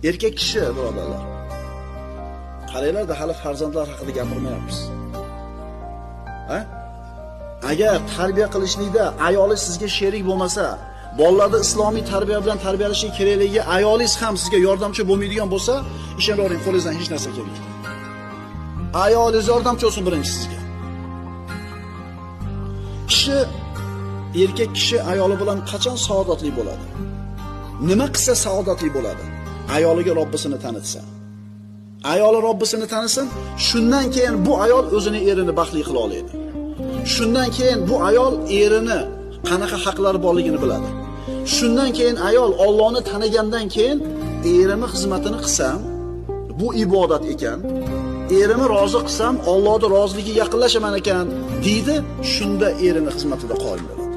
Erkak kishi, birodarlar. Qaranglar, hali farzandlar haqida gapirmayapmiz. Ha? Agar tarbiya qilishlikda ayolingiz sizga sherik bo'lmasa, bolalarni islomiy tarbiya bilan tarbiyalashi kerakligi ayolingiz ham sizga yordamchi bo'lmaydigan bo'lsa, ishonavering, qo'lingizdan hech narsa kelmaydi. Ayolingiz yordamchi bo'lsin birinchi sizga. Erkak kishi ayoli bilan qachon saodatli bo'ladi? Nima qilsa saodatli bo'ladi? Ayoliga Robbisini tanitsa. Ayoli Robbisini tanisin, shundan keyin bu ayol o'zini erini baxtli qila oladi. Shundan keyin bu ayol erini qanaqa haqlari borligini biladi. Shundan keyin ayol Allohni tanigandan keyin erimni xizmatini qilsam, bu ibodat ekan. Erimni rozi qilsam, Allohning roziligiga yaqinlashaman ekan deydi, shunda erini xizmatida qoyim bo'ladi.